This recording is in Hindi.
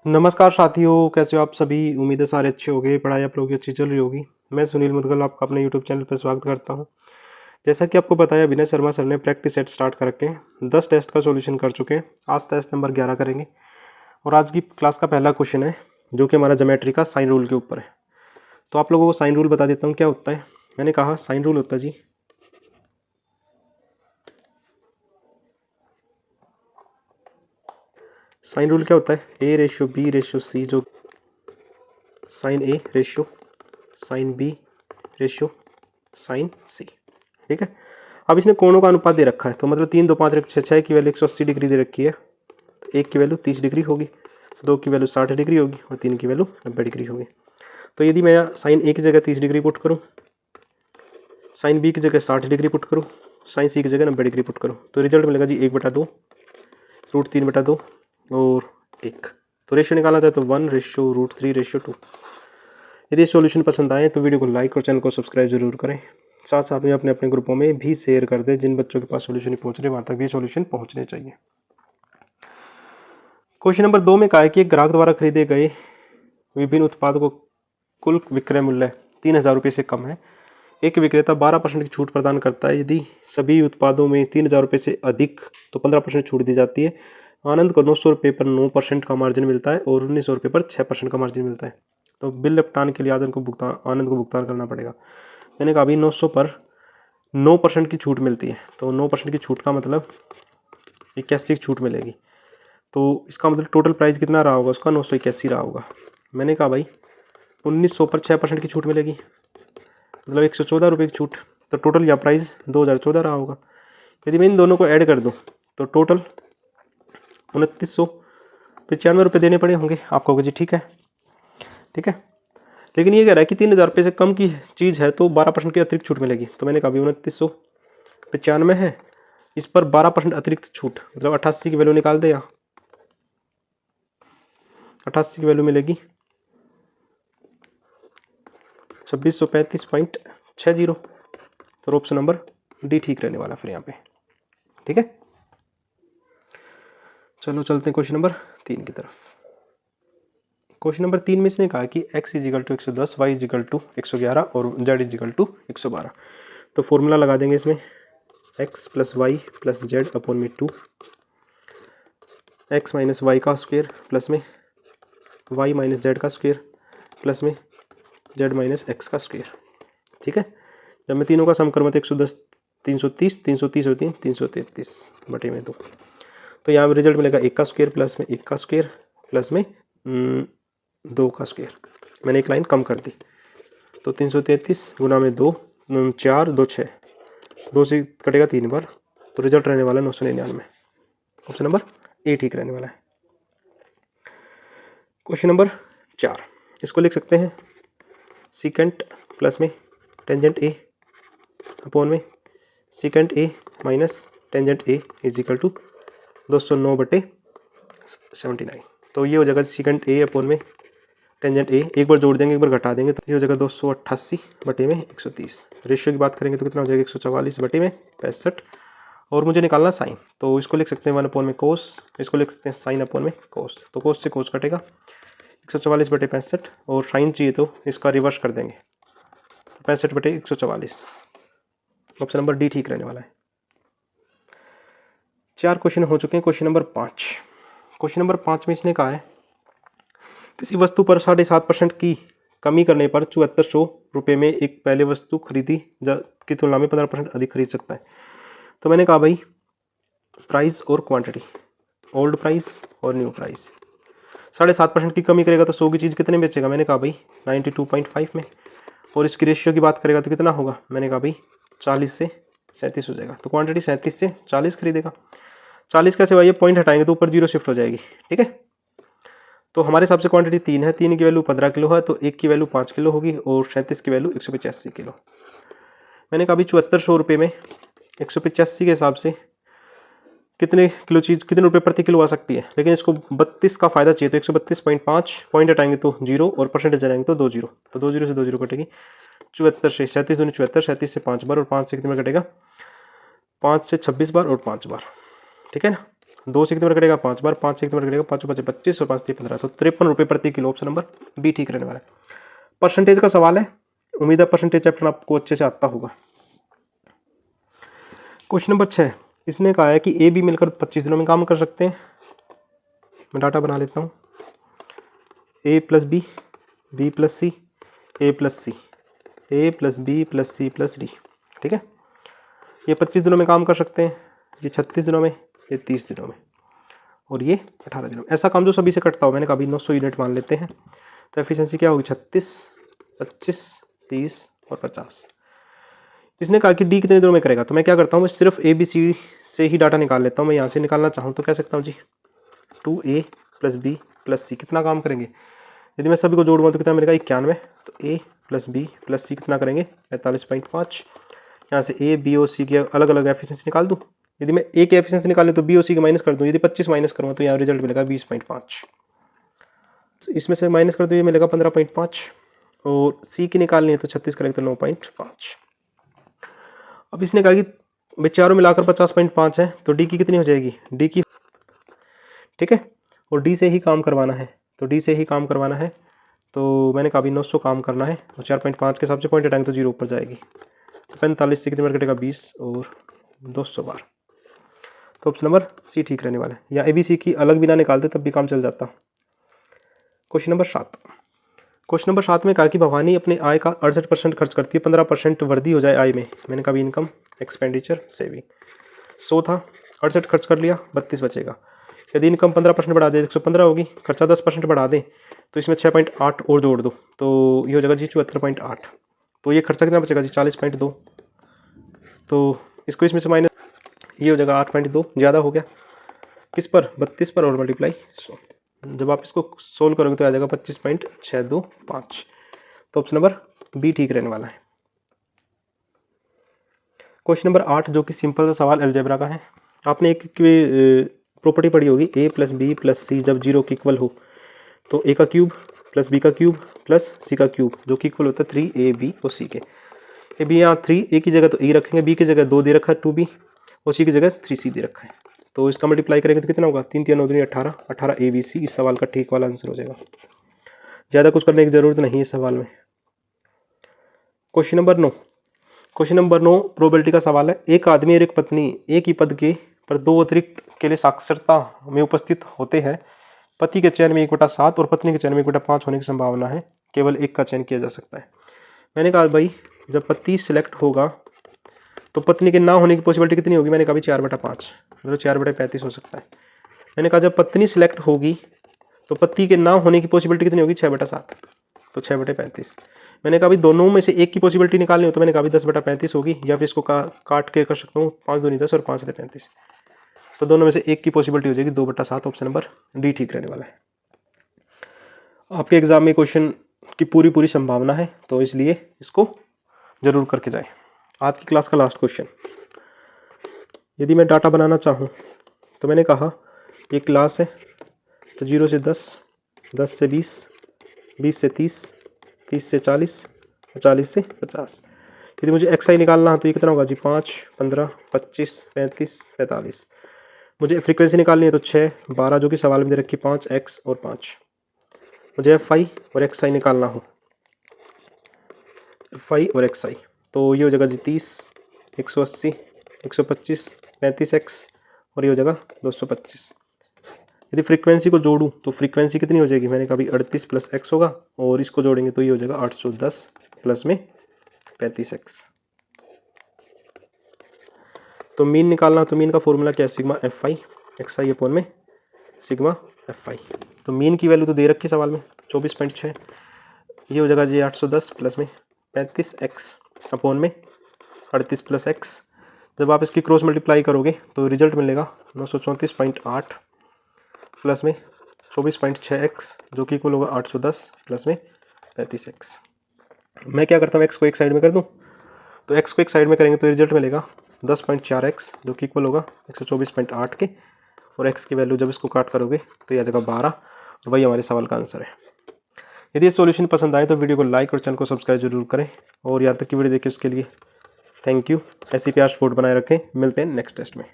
नमस्कार साथियों, कैसे हो आप सभी। उम्मीद है सारे अच्छे होंगे, पढ़ाई आप लोगों की अच्छी चल रही होगी। मैं सुनील मुदगल आपका अपने यूट्यूब चैनल पर स्वागत करता हूं। जैसा कि आपको बताया, विनय शर्मा सर ने प्रैक्टिस सेट स्टार्ट कर रखे हैं। 10 टेस्ट का सॉल्यूशन कर चुके हैं। आज टेस्ट नंबर 11 करेंगे और आज की क्लास का पहला क्वेश्चन है जो कि हमारा ज्योमेट्री का साइन रूल के ऊपर है। तो आप लोगों को साइन रूल बता देता हूँ क्या होता है। मैंने कहा साइन रूल होता है जी, साइन रूल क्या होता है, A/B/C, जो sine A ratio sine B ratio sine C। ठीक है। अब इसने कोणों का अनुपात दे रखा है, तो मतलब 3, 2, 5, 6, 6 की वैल्यू 180 डिग्री दे रखी है। तो 1 की वैल्यू 30 डिग्री होगी, 2 की वैल्यू 60 डिग्री होगी और 3 की वैल्यू 90 डिग्री होगी। तो यदि मैं साइन A की जगह 30 डिग्री पुट करूँ, साइन B की जगह 60 डिग्री पुट करूँ, साइन C की जगह 90 डिग्री पुट करूँ, तो रिजल्ट मिलेगा जी 1/2 √3/2 और 1। तो रेशियो निकालना चाहे तो 1/√3/2। यदि सॉल्यूशन पसंद आए तो वीडियो को लाइक और चैनल को सब्सक्राइब जरूर करें। साथ साथ में अपने अपने ग्रुपों में भी शेयर कर दें। जिन बच्चों के पास सॉल्यूशन नहीं पहुंच रहे वहां तक भी सॉल्यूशन पहुंचने चाहिए। क्वेश्चन नंबर 2 में कहा है कि एक ग्राहक द्वारा खरीदे गए विभिन्न उत्पादों को कुल विक्रय मूल्य 3,000 रुपये से कम है। एक विक्रेता 12% की छूट प्रदान करता है। यदि सभी उत्पादों में 3,000 रुपये से अधिक तो 15% छूट दी जाती है। आनंद को 900 रुपये पर 9% का मार्जिन मिलता है और 1900 रुपये पर 6% का मार्जिन मिलता है। तो बिल निपटान के लिए आनंद को भुगतान करना पड़ेगा। मैंने कहा अभी 900 पर 9% की छूट मिलती है, तो 9% की छूट का मतलब 81 की छूट मिलेगी। तो इसका मतलब टोटल प्राइस कितना रहा होगा उसका, 981 रहा होगा। मैंने कहा भाई 1900 पर 6% की छूट मिलेगी, मतलब 114 रुपये की छूट। तो टोटल या प्राइस 2014 रहा होगा। यदि मैं इन दोनों को ऐड कर दूँ तो टोटल 2995 रुपये देने पड़े होंगे। आप कहोगे जी ठीक है, ठीक है, लेकिन ये कह रहा है कि 3,000 रुपये से कम की चीज़ है तो 12% की अतिरिक्त छूट मिलेगी। तो मैंने कहा अभी 2995 है, इस पर 12% अतिरिक्त छूट, मतलब 88 की वैल्यू निकाल दे। 88 की वैल्यू मिलेगी 2635.60। तो ऑप्शन नंबर डी ठीक रहने वाला फिर यहाँ पे। ठीक है, चलो चलते हैं क्वेश्चन नंबर 3 की तरफ। क्वेश्चन नंबर 3 में इसने कहा कि x = 110, y = 111 और z = 112। तो फॉर्मूला लगा देंगे इसमें, x + y + z/2, x - y का स्क्वायर प्लस में y - z का स्क्वायर प्लस में z - x का स्क्वायर। ठीक है। जब मैं तीनों का सम करूँगा तो 110, 330, 330 होती है 333/2। तो यहाँ रिजल्ट मिलेगा 1 का स्क्वायर प्लस में 1 का स्क्वायर प्लस में 2 का स्क्वायर। मैंने एक लाइन कम कर दी। तो 333 गुना में 2, 4, 2, 6, 2 से कटेगा 3 बार, तो रिजल्ट रहने वाला है 999। ऑप्शन नंबर ए ठीक रहने वाला है। क्वेश्चन नंबर 4, इसको लिख सकते हैं सीकेंट प्लस में टेंजेंट ए अपॉन में सीकेंट ए माइनस टेंजेंट ए = 209/79। तो ये हो जाएगा सीकेंट ए अपॉन में टेंजेंट ए, एक बार जोड़ देंगे एक बार घटा देंगे तो ये हो जाएगा 288/130। रेशियो की बात करेंगे तो कितना हो जाएगा 144/65। और मुझे निकालना साइन, तो इसको लिख सकते हैं 1 अपॉन में कोस, इसको लिख सकते हैं साइन अपॉन में कोस। तो कोस से कोस कटेगा 144/65 और साइन चाहिए तो इसका रिवर्स कर देंगे, 65/144। ऑप्शन नंबर डी ठीक रहने वाला है। 4 क्वेश्चन हो चुके हैं। क्वेश्चन नंबर 5, क्वेश्चन नंबर 5 में इसने कहा है किसी वस्तु पर 7.5% की कमी करने पर 7400 रुपये में एक पहले वस्तु खरीदी की तुलना में 15% अधिक खरीद सकता है। तो मैंने कहा भाई प्राइस और क्वांटिटी, ओल्ड प्राइस और न्यू प्राइस। 7.5% की कमी करेगा तो 100 की चीज़ कितने बेचेगा। मैंने कहा भाई 92.5 में। और इसकी रेशियो की बात करेगा तो कितना होगा। मैंने कहा भाई 40 से 37 हो जाएगा। तो क्वांटिटी 37 से 40 खरीदेगा। 40 कैसे भाई, ये पॉइंट हटाएंगे तो ऊपर 0 शिफ्ट हो जाएगी। ठीक है, तो हमारे हिसाब से क्वांटिटी 3 है, 3 की वैल्यू 15 किलो है, तो 1 की वैल्यू 5 किलो होगी और 37 की वैल्यू 185 किलो। मैंने कहा अभी 7400 रुपये में 185 के हिसाब से कितने किलो चीज़ कितने रुपए प्रति किलो आ सकती है। लेकिन इसको 32 का फायदा चाहिए तो 132.5 पॉइंट हटाएंगे तो 0 और परसेंटेज हटाएंगे तो 2 0। तो 2 0 से 2 0 कटेगी 74 से 37 दूनी 74, 37 से 5 बार और 5 से कितने में कटेगा 5 से 26 बार और 5 बार। ठीक है ना। 2 से कितनी बार कटेगा 5 बार, 5 से कितनी बार कटेगा 5 5 25 और 5 3 15, तो 53 रुपये प्रति किलो। ऑप्शन नंबर बी ठीक रहने वाला है। परसेंटेज का सवाल है, उम्मीद है परसेंटेज चैप्टर आपको अच्छे से आता होगा। क्वेश्चन नंबर 6, इसने कहा है कि ए बी मिलकर 25 दिनों में काम कर सकते हैं। मैं डाटा बना लेता हूँ। A plus B, B plus C, A plus C, A plus B plus C plus D. ठीक है, ये 25 दिनों में काम कर सकते हैं, ये 36 दिनों में, ये 30 दिनों में और ये 18 दिनों में। ऐसा काम जो सभी से कटता हो, मैंने कहा 900 यूनिट मान लेते हैं। तो एफिशिएंसी क्या होगी 36, 25, 30 और 50। इसने कहा कि डी कितने दिनों में करेगा, तो मैं क्या करता हूँ, मैं सिर्फ ए बी सी से ही डाटा निकाल लेता हूँ। मैं यहाँ से निकालना चाहूँ तो कह सकता हूँ जी 2a प्लस बी प्लस सी कितना काम करेंगे। यदि मैं सभी को जोड़ूंगा तो कितना मिलेगा 91। तो a प्लस बी प्लस सी कितना करेंगे 45.5। यहाँ से ए बी और सी की अलग अलग एफिशिएंसी निकाल दूँ। यदि मैं ए की एफिशिएंसी निकालूँ तो बी और सी की माइनस कर दूँ। यदि 25 माइनस करूँगा तो यहाँ रिजल्ट मिलेगा 20.5। इसमें से माइनस कर दूँ, ये मिलेगा 15.5 और सी की निकालनी है तो 36 करेंगे तो 9.5। अब इसने कहा कि चारों मिलाकर 50.5 है, तो डी की कितनी हो जाएगी, डी की, ठीक है, और डी से ही काम करवाना है, तो डी से ही काम करवाना है। तो मैंने कहा 900 काम करना है और 4.5 के हिसाब से पॉइंट हटाएंगे तो 0 ऊपर जाएगी। तो 45 से कितनी बार कटेगा 20 और 200 बार। तो ऑप्शन नंबर सी ठीक रहने वाला है। या ए बी सी की अलग भी ना निकालते तब भी काम चल जाता। क्वेश्चन नंबर 7, क्वेश्चन नंबर 7 में कहा कि भवानी अपने आय का 68% खर्च करती है, 15% वृद्धि हो जाए आय में। मैंने कहा इनकम, एक्सपेंडिचर, सेविंग। 100 था, 68 खर्च कर लिया, 32 बचेगा। यदि इनकम 15% बढ़ा दे 115 होगी, खर्चा 10% बढ़ा दें तो इसमें 6.8 और जोड़ दो तो ये हो जाएगा जी 74.8। तो ये खर्चा कितना बचेगा जी 40.2। तो इसको इसमें से माइनस, ये हो जाएगा 8.2, ज़्यादा हो गया किस पर, 32 पर और मल्टीप्लाई 100। जब आप इसको सोल्व करोगे तो आ जाएगा 25.625। तो ऑप्शन नंबर बी ठीक रहने वाला है। क्वेश्चन नंबर 8 जो कि सिंपल सा सवाल अलजेब्रा का है। आपने एक प्रॉपर्टी पढ़ी होगी, ए प्लस बी प्लस सी जब 0 के इक्वल हो तो ए का क्यूब प्लस बी का क्यूब प्लस सी का क्यूब जो कि इक्वल होता है 3ab और सी के। ए बी यहाँ 3 ए की जगह तो ए रखेंगे, बी की जगह 2 दे रखा है 2b और सी की जगह 3c दे रखा है। तो इसका मल्टीप्लाई करेंगे तो कितना होगा 3 3 9 18, 18 ABC इस सवाल का ठीक वाला आंसर हो जाएगा। ज़्यादा कुछ करने की ज़रूरत नहीं है इस सवाल में। Question number 9, question number 9 probability का सवाल है। एक आदमी और एक पत्नी एक ही पद के पर 2 अतिरिक्त के लिए साक्षरता में उपस्थित होते हैं। पति के चयन में 1/7 और पत्नी के चयन में 1/5 होने की संभावना है, केवल एक का चयन किया जा सकता है। मैंने कहा भाई जब पति सिलेक्ट होगा तो पत्नी के ना होने की पॉसिबिलिटी कितनी होगी, मैंने कहा 4/5 मतलब 4/35 हो सकता है। मैंने कहा जब पत्नी सिलेक्ट होगी तो पति के ना होने की पॉसिबिलिटी कितनी होगी 6/7 तो 6/35। मैंने कहा दोनों में से एक की पॉसिबिलिटी निकालनी हो तो मैंने कहा 10/35 होगी, या फिर इसको काट के कर सकता हूँ 5 दूनी 10 और 5 से 35। तो दोनों में से एक की पॉसिबिलिटी हो जाएगी 2/7। ऑप्शन नंबर डी ठीक रहने वाला है। आपके एग्जाम में क्वेश्चन की पूरी संभावना है तो इसलिए इसको जरूर करके जाए। आज की क्लास का लास्ट क्वेश्चन, यदि मैं डाटा बनाना चाहूँ तो मैंने कहा ये क्लास है तो 0 से 10, 10 से 20, 20 से 30, 30 से 40 और 40 से 50। यदि मुझे XI निकालना है तो ये कितना होगा जी 5, 15, 25, 35, 45। मुझे फ्रीक्वेंसी निकालनी है तो 6, 12 जो कि सवाल में दे रखी 5, X और 5। मुझे FI और XI निकालना हो, FI और XI तो ये हो जाएगा जी 30, 180, 125, 35X और ये हो जाएगा 225। यदि फ्रीक्वेंसी को जोड़ूं तो फ्रीक्वेंसी कितनी हो जाएगी, मैंने कहा 38 प्लस X होगा और इसको जोड़ेंगे तो ये हो जाएगा 810 प्लस में 35X। तो मीन निकालना, तो मीन का फॉर्मूला क्या है, सिग्मा FI XI अपॉन में सिग्मा FI। तो मीन की वैल्यू तो दे रखी सवाल में 24.6, ये हो जाएगा जी 810 प्लस में 35X अपॉन में 38 प्लस X। जब आप इसकी क्रॉस मल्टीप्लाई करोगे तो रिजल्ट मिलेगा 934.8 प्लस में 24.6X जो कि इक्वल होगा 810 प्लस में 35X। मैं क्या करता हूँ X को एक साइड में कर दूँ, तो X को एक साइड में करेंगे तो रिजल्ट मिलेगा 10.4X जो कि इक्वल होगा 124.8 के, और X की वैल्यू जब इसको काट करोगे तो यह आ जाएगा 12 और वही हमारे सवाल का आंसर है। यदि ये सॉल्यूशन पसंद आए तो वीडियो को लाइक और चैनल को सब्सक्राइब जरूर करें और यहाँ तक की वीडियो देखिए उसके लिए थैंक यू। ऐसी प्यार सपोर्ट बनाए रखें। मिलते हैं नेक्स्ट टेस्ट में।